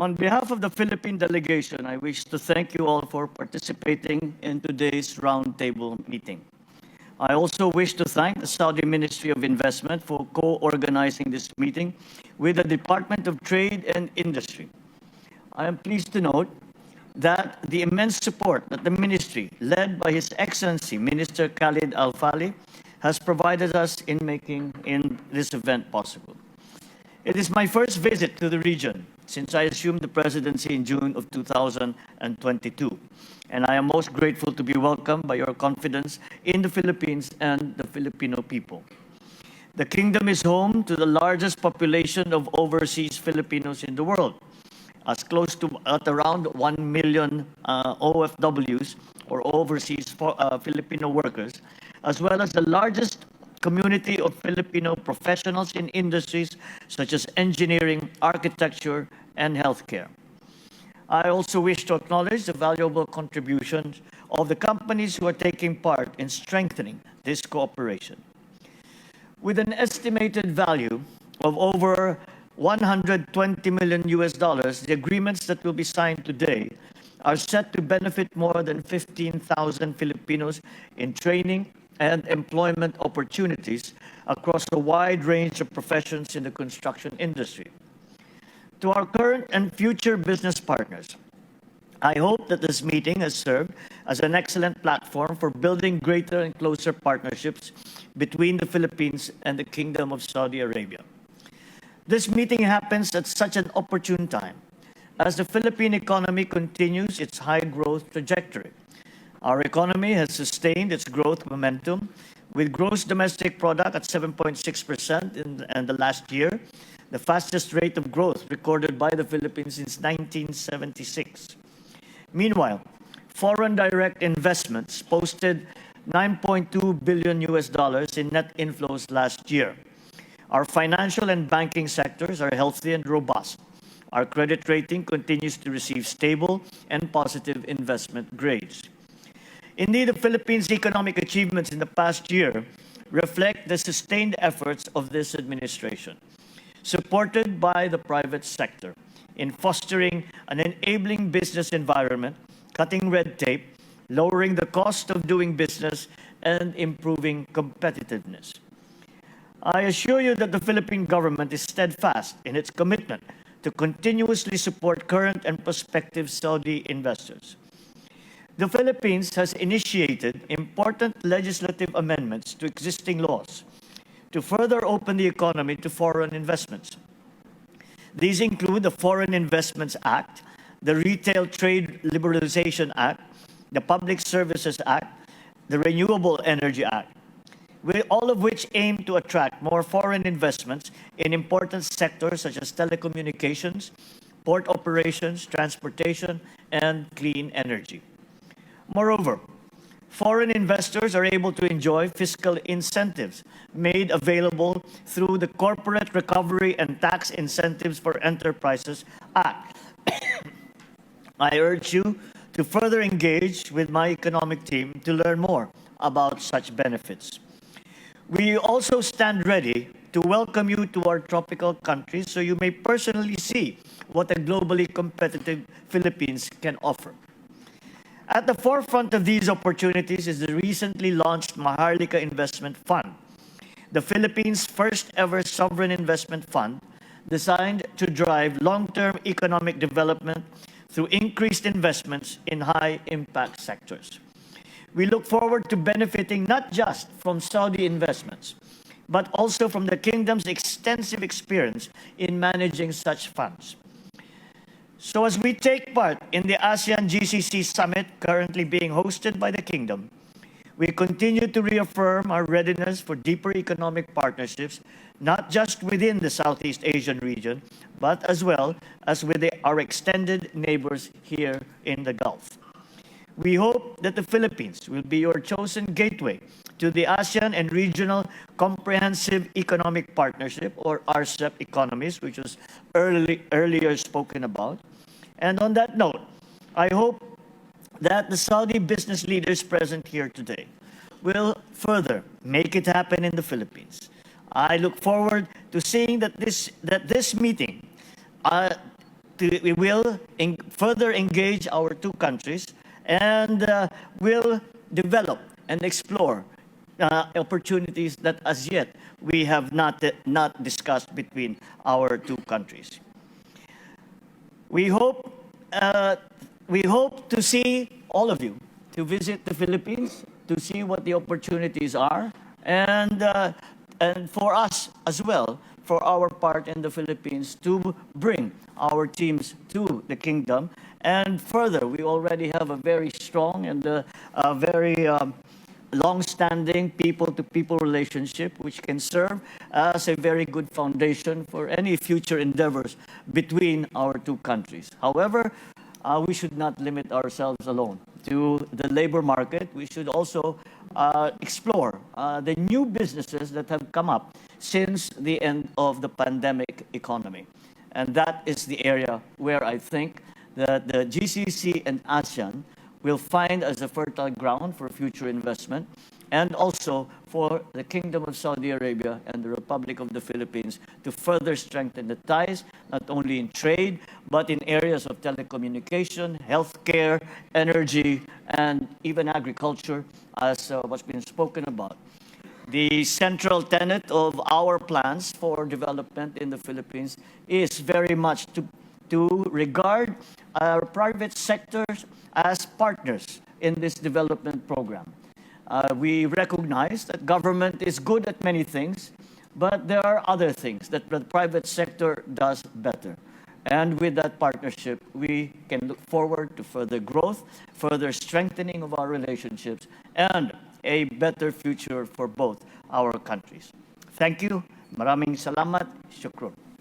On behalf of the Philippine delegation, I wish to thank you all for participating in today's roundtable meeting. I also wish to thank the Saudi Ministry of Investment for co-organizing this meeting with the Department of Trade and Industry. I am pleased to note that the immense support that the ministry, led by His Excellency Minister Khalid Al-Fali, has provided us in making this event possible. It is my first visit to the region since I assumed the presidency in June of 2022, and I am most grateful to be welcomed by your confidence in the Philippines and the Filipino people. The kingdom is home to the largest population of overseas Filipinos in the world, as close to at around 1 million OFWs, or overseas Filipino workers, as well as the largest community of Filipino professionals in industries such as engineering, architecture, and healthcare. I also wish to acknowledge the valuable contributions of the companies who are taking part in strengthening this cooperation. With an estimated value of over $120 million, the agreements that will be signed today are set to benefit more than 15,000 Filipinos in training and employment opportunities across a wide range of professions in the construction industry. To our current and future business partners, I hope that this meeting has served as an excellent platform for building greater and closer partnerships between the Philippines and the Kingdom of Saudi Arabia. This meeting happens at such an opportune time as the Philippine economy continues its high growth trajectory. Our economy has sustained its growth momentum with gross domestic product at 7.6% in the last year, the fastest rate of growth recorded by the Philippines since 1976. Meanwhile, foreign direct investments posted $9.2 billion in net inflows last year. Our financial and banking sectors are healthy and robust. Our credit rating continues to receive stable and positive investment grades. Indeed, the Philippines' economic achievements in the past year reflect the sustained efforts of this administration, supported by the private sector, in fostering an enabling business environment, cutting red tape, lowering the cost of doing business, and improving competitiveness. I assure you that the Philippine government is steadfast in its commitment to continuously support current and prospective Saudi investors. The Philippines has initiated important legislative amendments to existing laws to further open the economy to foreign investments. These include the Foreign Investments Act, the Retail Trade Liberalization Act, the Public Services Act, the Renewable Energy Act, all of which aim to attract more foreign investments in important sectors such as telecommunications, port operations, transportation, and clean energy. Moreover, foreign investors are able to enjoy fiscal incentives made available through the Corporate Recovery and Tax Incentives for Enterprises Act. I urge you to further engage with my economic team to learn more about such benefits. We also stand ready to welcome you to our tropical countries so you may personally see what a globally competitive Philippines can offer. At the forefront of these opportunities is the recently launched Maharlika Investment Fund, the Philippines' first ever sovereign investment fund designed to drive long-term economic development through increased investments in high-impact sectors. We look forward to benefiting not just from Saudi investments, but also from the Kingdom's extensive experience in managing such funds. So as we take part in the ASEAN GCC Summit currently being hosted by the Kingdom, we continue to reaffirm our readiness for deeper economic partnerships, not just within the Southeast Asian region, but as well as with our extended neighbors here in the Gulf. We hope that the Philippines will be your chosen gateway to the ASEAN and Regional Comprehensive Economic Partnership, or RCEP economies, which was earlier spoken about. And on that note, I hope that the Saudi business leaders present here today will further make it happen in the Philippines. I look forward to seeing that this meeting we will further engage our two countries and will develop and explore opportunities that as yet we have not discussed between our two countries. We hope to see all of you to visit the Philippines, to see what the opportunities are, and for us as well, for our part in the Philippines, to bring our teams to the kingdom. And further, we already have a very strong and a very long-standing people-to-people relationship, which can serve as a very good foundation for any future endeavors between our two countries. However, we should not limit ourselves alone to the labor market. We should also explore the new businesses that have come up since the end of the pandemic economy. And that is the area where I think that the GCC and ASEAN will find as a fertile ground for future investment, and also for the Kingdom of Saudi Arabia and the Republic of the Philippines to further strengthen the ties, not only in trade, but in areas of telecommunication, healthcare, energy, and even agriculture, as what's been spoken about. The central tenet of our plans for development in the Philippines is very much to regard our private sectors as partners in this development program. We recognize that government is good at many things, but there are other things that the private sector does better. And with that partnership, we can look forward to further growth, further strengthening of our relationships, and a better future for both our countries. Thank you. Maraming salamat. Shukron.